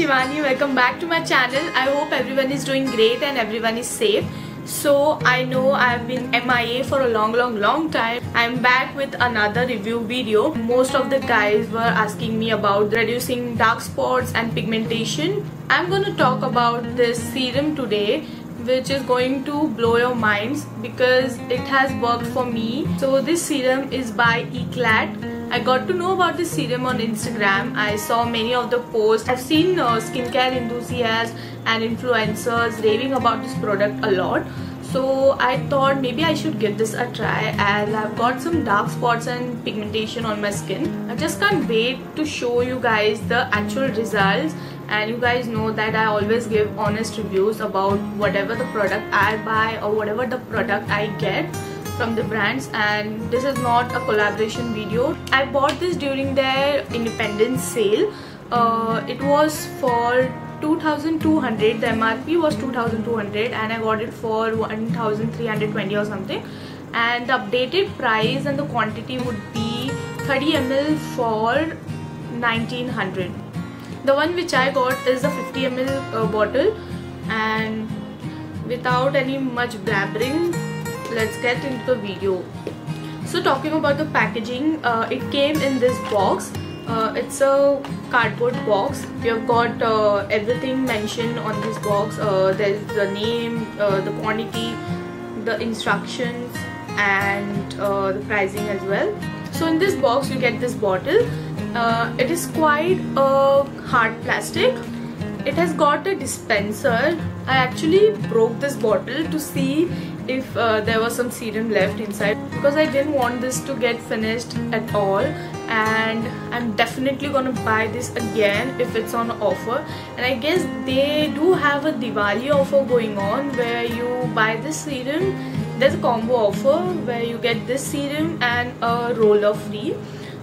Shivani. Welcome back to my channel. I hope everyone is doing great and everyone is safe. So I know I've been MIA for a long time. I'm back with another review video. Most of the guys were asking me about reducing dark spots and pigmentation. I'm going to talk about this serum today, which is going to blow your minds because it has worked for me. So this serum is by Eclat. I got to know about this serum on Instagram. I saw many of the posts. I've seen skincare enthusiasts and influencers raving about this product a lot. So I thought maybe I should give this a try, as I've got some dark spots and pigmentation on my skin. I just can't wait to show you guys the actual results. And you guys know that I always give honest reviews about whatever the product I buy or whatever the product I get from the brands, and this is not a collaboration video. I bought this during their independence sale. It was for 2,200. The MRP was 2,200 and I got it for 1,320 or something, and the updated price and the quantity would be 30 ml for 1,900. The one which I got is the 50 ml bottle. And without any much blabbering, let's get into the video. So talking about the packaging, it came in this box. It's a cardboard box. We have got everything mentioned on this box. There's the name, the quantity, the instructions, and the pricing as well. So in this box you get this bottle. It is quite a hard plastic. It has got a dispenser. I actually broke this bottle to see if there was some serum left inside, because I didn't want this to get finished at all, and I'm definitely gonna buy this again if it's on offer. And I guess they do have a Diwali offer going on where you buy this serum. There's a combo offer where you get this serum and a roller free.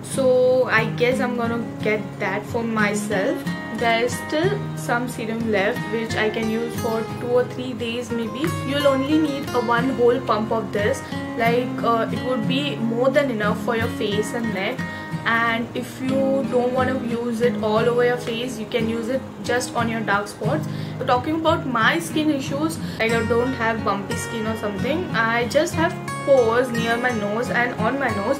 So I guess I'm gonna get that for myself. There is still some serum left which I can use for 2 or 3 days maybe. You'll only need one whole pump of this. Like it would be more than enough for your face and neck. And if you don't want to use it all over your face, you can use it just on your dark spots. So talking about my skin issues, like I don't have bumpy skin or something. I just have pores near my nose and on my nose.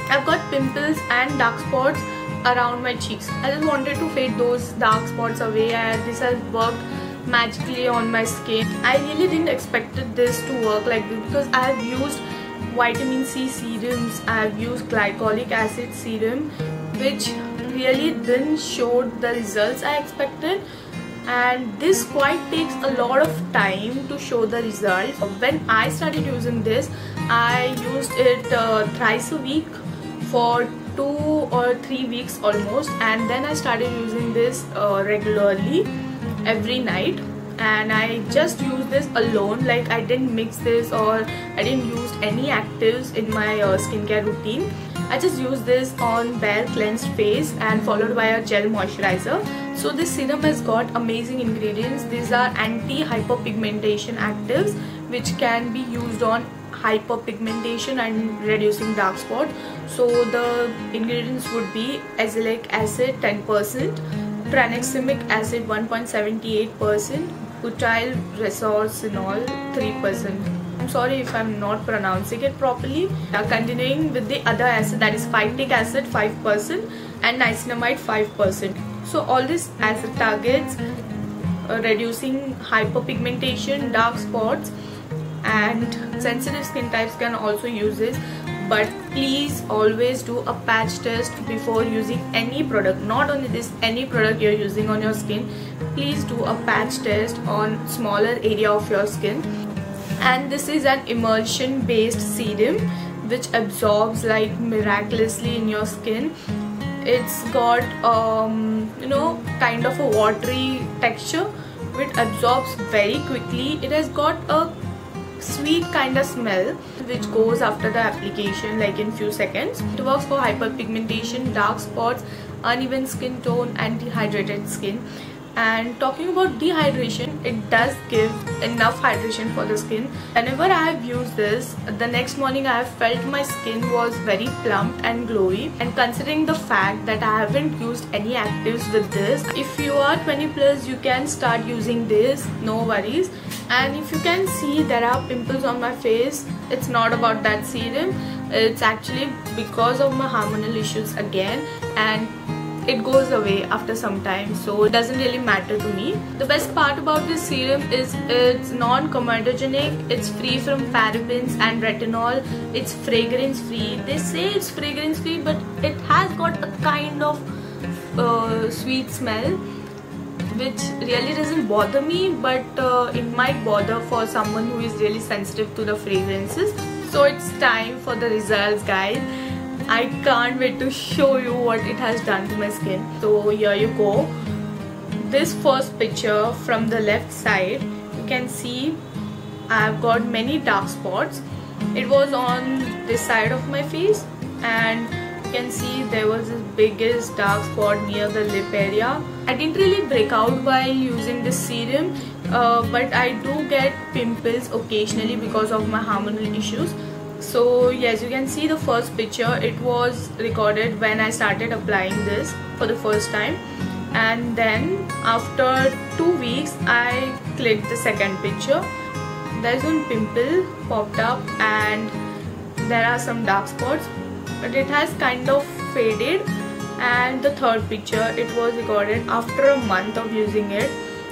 I've got pimples and dark spots around my cheeks. I just wanted to fade those dark spots away, and this has worked magically on my skin. I really didn't expect this to work like this, because I have used vitamin C serums, I have used glycolic acid serum, which really didn't show the results I expected. And this quite takes a lot of time to show the results. When I started using this, I used it thrice a week for 2 or 3 weeks almost, and then I started using this regularly every night. And I just used this alone, like I didn't mix this or I didn't use any actives in my skincare routine. I just used this on bare cleansed face and followed by a gel moisturizer. So this serum has got amazing ingredients. These are anti-hyperpigmentation actives which can be used on hyperpigmentation and reducing dark spot. So the ingredients would be azelaic acid 10%, tranexamic acid 1.78%, butyl resorcinol 3%. I'm sorry if I'm not pronouncing it properly. Now continuing with the other acid, that is phytic acid 5% and niacinamide 5%. So all these acid targets reducing hyperpigmentation, dark spots, and sensitive skin types can also use this. But please always do a patch test before using any product. Not only this, any product you're using on your skin, please do a patch test on smaller area of your skin. And this is an emulsion based serum which absorbs like miraculously in your skin. It's got you know, kind of a watery texture which absorbs very quickly. It has got a sweet kind of smell which goes after the application, like in few seconds. It works for hyperpigmentation, dark spots, uneven skin tone and dehydrated skin. And talking about dehydration, it does give enough hydration for the skin. Whenever I have used this, the next morning I have felt my skin was very plump and glowy. And considering the fact that I haven't used any actives with this, if you are 20 plus, you can start using this, no worries. And if you can see, there are pimples on my face. It's not about that serum, it's actually because of my hormonal issues again, and it goes away after some time, so it doesn't really matter to me. The best part about this serum is it's non-comedogenic, it's free from parabens and retinol, it's fragrance free. They say it's fragrance free, but it has got a kind of sweet smell which really doesn't bother me, but it might bother for someone who is really sensitive to the fragrances. So it's time for the results, guys. I can't wait to show you what it has done to my skin. So here you go. This first picture from the left side, you can see I've got many dark spots. It was on this side of my face, and you can see there was this biggest dark spot near the lip area. I didn't really break out while using this serum, but I do get pimples occasionally because of my hormonal issues. So yes, you can see the first picture. It was recorded when I started applying this for the first time, and then after 2 weeks I clicked the second picture. There's one pimple popped up and there are some dark spots, but it has kind of faded. And the third picture, it was recorded after a month of using it.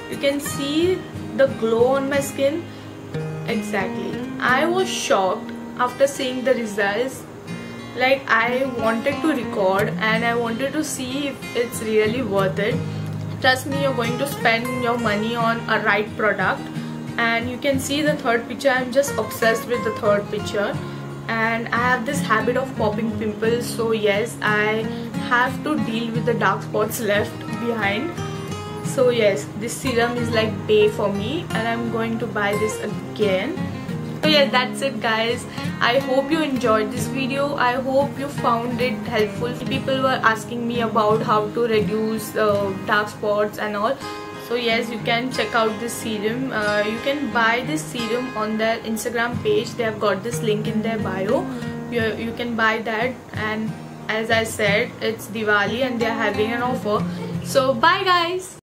You can see the glow on my skin. Exactly, I was shocked after seeing the results. Like, I wanted to record and I wanted to see if it's really worth it. Trust me, you're going to spend your money on a right product. And you can see the third picture, I'm just obsessed with the third picture. And I have this habit of popping pimples, so yes, I have to deal with the dark spots left behind. So yes, this serum is like bae for me, and I'm going to buy this again. So yeah, that's it, guys. I hope you enjoyed this video. I hope you found it helpful. People were asking me about how to reduce dark spots and all. So yes, you can check out this serum. You can buy this serum on their Instagram page. They have got this link in their bio. You can buy that. And as I said, it's Diwali and they are having an offer. So bye, guys.